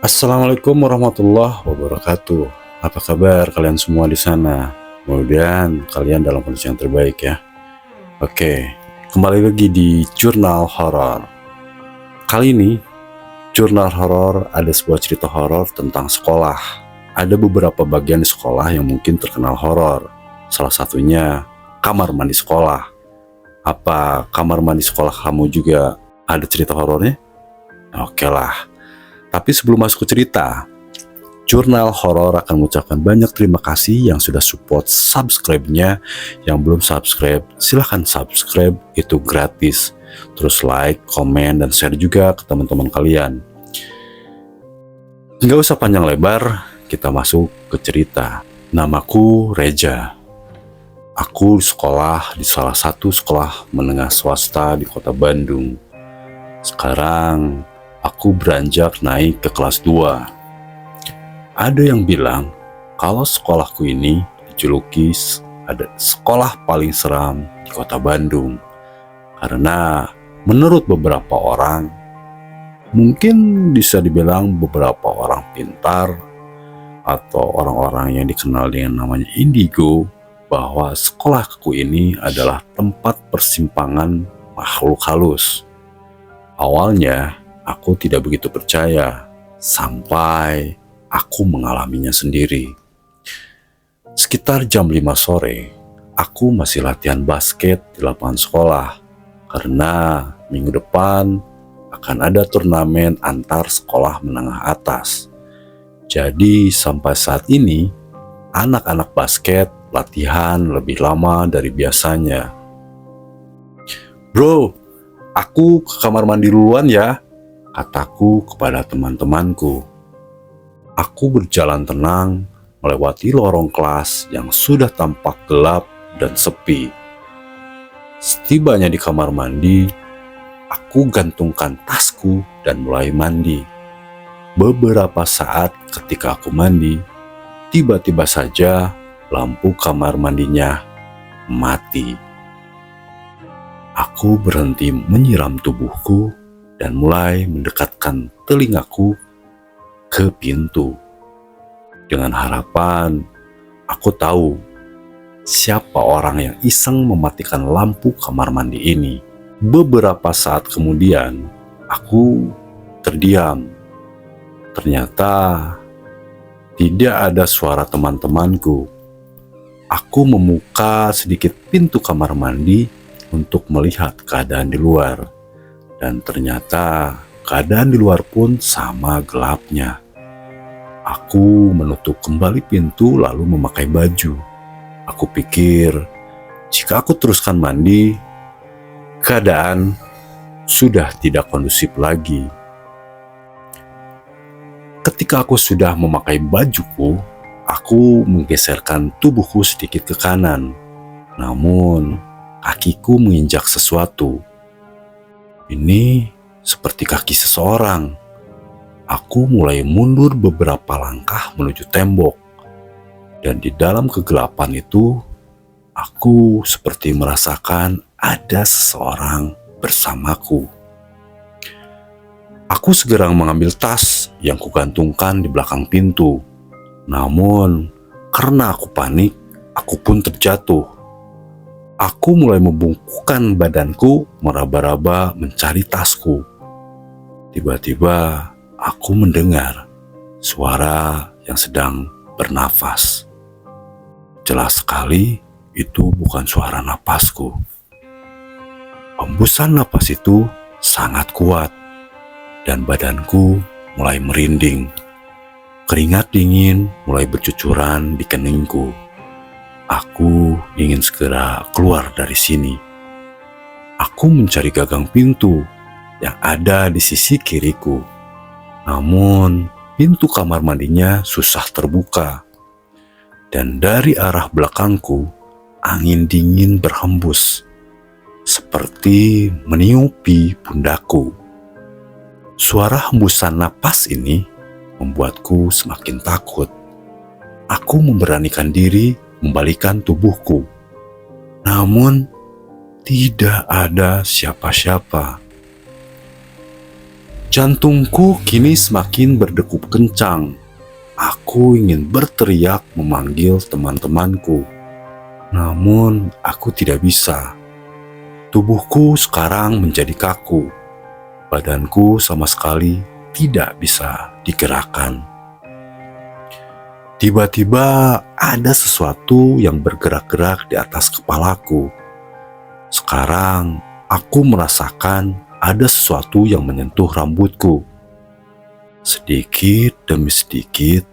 Assalamualaikum warahmatullahi wabarakatuh. Apa kabar kalian semua di sana? Mudah-mudahan kalian dalam kondisi yang terbaik ya. Oke, kembali lagi di Jurnal Horor. Kali ini, Jurnal Horor ada sebuah cerita horor tentang sekolah. Ada beberapa bagian di sekolah yang mungkin terkenal horor. Salah satunya kamar mandi sekolah. Apa kamar mandi sekolah kamu juga ada cerita horornya? Oke lah. Tapi sebelum masuk ke cerita, Jurnal Horor akan mengucapkan banyak terima kasih yang sudah support subscribe-nya. Yang belum subscribe, silahkan subscribe, itu gratis. Terus like, komen, dan share juga ke teman-teman kalian. Nggak usah panjang lebar, kita masuk ke cerita. Namaku Reja. Aku sekolah di salah satu sekolah menengah swasta di kota Bandung. Sekarang aku beranjak naik ke kelas 2. Ada yang bilang kalau sekolahku ini dijuluki ada sekolah paling seram di kota Bandung. Karena menurut beberapa orang, mungkin bisa dibilang beberapa orang pintar atau orang-orang yang dikenal dengan namanya indigo, bahwa sekolahku ini adalah tempat persimpangan makhluk halus. Awalnya aku tidak begitu percaya, sampai aku mengalaminya sendiri. Sekitar jam 5 sore, aku masih latihan basket di lapangan sekolah, karena minggu depan akan ada turnamen antar sekolah menengah atas. Jadi sampai saat ini, anak-anak basket latihan lebih lama dari biasanya. Bro, aku ke kamar mandi duluan ya, kataku kepada teman-temanku. Aku berjalan tenang melewati lorong kelas yang sudah tampak gelap dan sepi. Setibanya di kamar mandi, aku gantungkan tasku dan mulai mandi. Beberapa saat ketika aku mandi, tiba-tiba saja lampu kamar mandinya mati. Aku berhenti menyiram tubuhku dan mulai mendekatkan telingaku ke pintu. Dengan harapan aku tahu siapa orang yang iseng mematikan lampu kamar mandi ini. Beberapa saat kemudian aku terdiam. Ternyata tidak ada suara teman-temanku. Aku membuka sedikit pintu kamar mandi untuk melihat keadaan di luar. Dan ternyata keadaan di luar pun sama gelapnya. Aku menutup kembali pintu lalu memakai baju. Aku pikir jika aku teruskan mandi, keadaan sudah tidak kondusif lagi. Ketika aku sudah memakai bajuku, aku menggeserkan tubuhku sedikit ke kanan. Namun kakiku menginjak sesuatu. Ini seperti kaki seseorang. Aku mulai mundur beberapa langkah menuju tembok. Dan di dalam kegelapan itu, aku seperti merasakan ada seseorang bersamaku. Aku segera mengambil tas yang kugantungkan di belakang pintu. Namun, karena aku panik, aku pun terjatuh. Aku mulai membungkukkan badanku meraba-raba mencari tasku. Tiba-tiba aku mendengar suara yang sedang bernafas. Jelas sekali itu bukan suara napasku. Hembusan napas itu sangat kuat dan badanku mulai merinding. Keringat dingin mulai bercucuran di keningku. Aku ingin segera keluar dari sini. Aku mencari gagang pintu yang ada di sisi kiriku. Namun, pintu kamar mandinya susah terbuka. Dan dari arah belakangku, angin dingin berhembus, seperti meniupi pundakku. Suara hembusan napas ini membuatku semakin takut. Aku memberanikan diri membalikkan tubuhku. Namun, tidak ada siapa-siapa. Jantungku kini semakin berdegup kencang. Aku ingin berteriak memanggil teman-temanku. Namun aku tidak bisa. Tubuhku sekarang menjadi kaku. Badanku sama sekali tidak bisa digerakkan. Tiba-tiba ada sesuatu yang bergerak-gerak di atas kepalaku. Sekarang aku merasakan ada sesuatu yang menyentuh rambutku. Sedikit demi sedikit,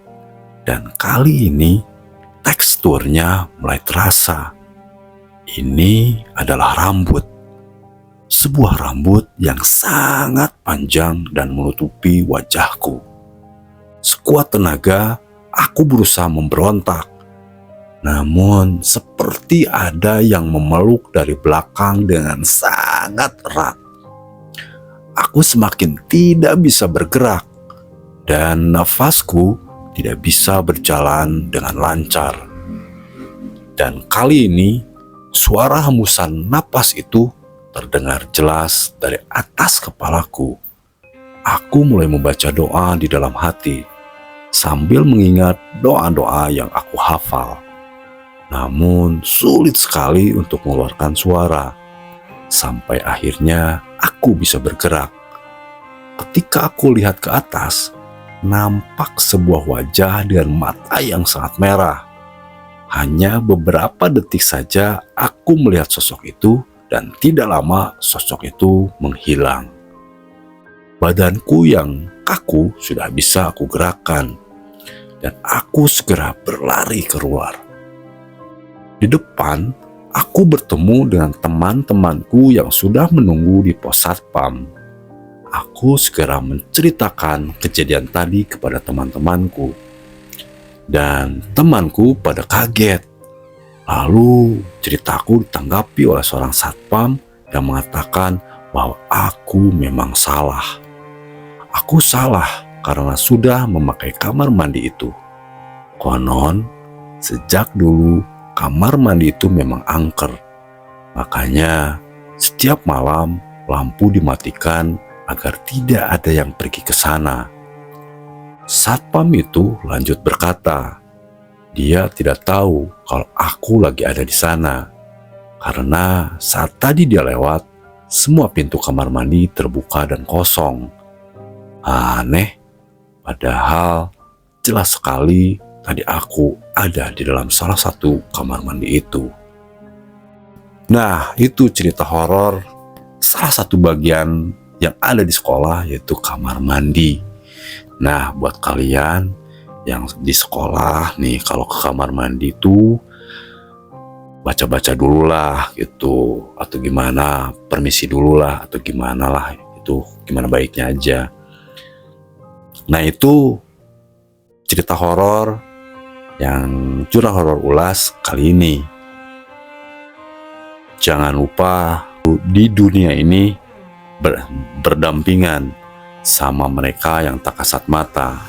dan kali ini teksturnya mulai terasa. Ini adalah rambut. Sebuah rambut yang sangat panjang dan menutupi wajahku. Sekuat tenaga, aku berusaha memberontak. Namun seperti ada yang memeluk dari belakang dengan sangat erat. Aku semakin tidak bisa bergerak dan nafasku tidak bisa berjalan dengan lancar. Dan kali ini suara hembusan napas itu terdengar jelas dari atas kepalaku. Aku mulai membaca doa di dalam hati sambil mengingat doa-doa yang aku hafal. Namun sulit sekali untuk mengeluarkan suara. Sampai akhirnya aku bisa bergerak. Ketika aku lihat ke atas, nampak sebuah wajah dengan mata yang sangat merah. Hanya beberapa detik saja aku melihat sosok itu dan tidak lama sosok itu menghilang. Badanku yang kaku sudah bisa aku gerakkan dan aku segera berlari keluar. Di depan, aku bertemu dengan teman-temanku yang sudah menunggu di pos satpam. Aku segera menceritakan kejadian tadi kepada teman-temanku. Dan temanku pada kaget. Lalu ceritaku ditanggapi oleh seorang satpam yang mengatakan bahwa aku memang salah. Aku salah karena sudah memakai kamar mandi itu. Konon, sejak dulu kamar mandi itu memang angker. Makanya setiap malam lampu dimatikan agar tidak ada yang pergi ke sana. Satpam itu lanjut berkata, dia tidak tahu kalau aku lagi ada di sana. Karena saat tadi dia lewat, semua pintu kamar mandi terbuka dan kosong. Aneh, padahal jelas sekali tadi aku ada di dalam salah satu kamar mandi itu. Nah, itu cerita horor salah satu bagian yang ada di sekolah, yaitu kamar mandi. Nah, buat kalian yang di sekolah nih, kalau ke kamar mandi itu baca-baca dulu lah gitu, atau gimana, permisi dulu lah, atau gimana lah, itu gimana baiknya aja. Nah, itu cerita horor yang curah horor ulas kali ini. Jangan lupa di dunia ini berdampingan sama mereka yang tak kasat mata.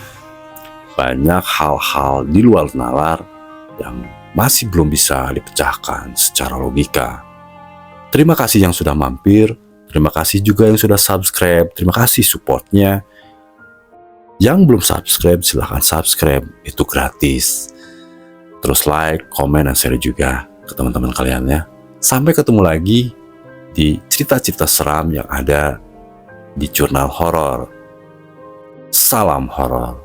Banyak hal-hal di luar nalar yang masih belum bisa dipecahkan secara logika. Terima kasih yang sudah mampir, terima kasih juga yang sudah subscribe, terima kasih supportnya. Yang belum subscribe silahkan subscribe, itu gratis. Terus like, komen, dan share juga ke teman-teman kalian ya. Sampai ketemu lagi di cerita-cerita seram yang ada di jurnal horor. Salam horor.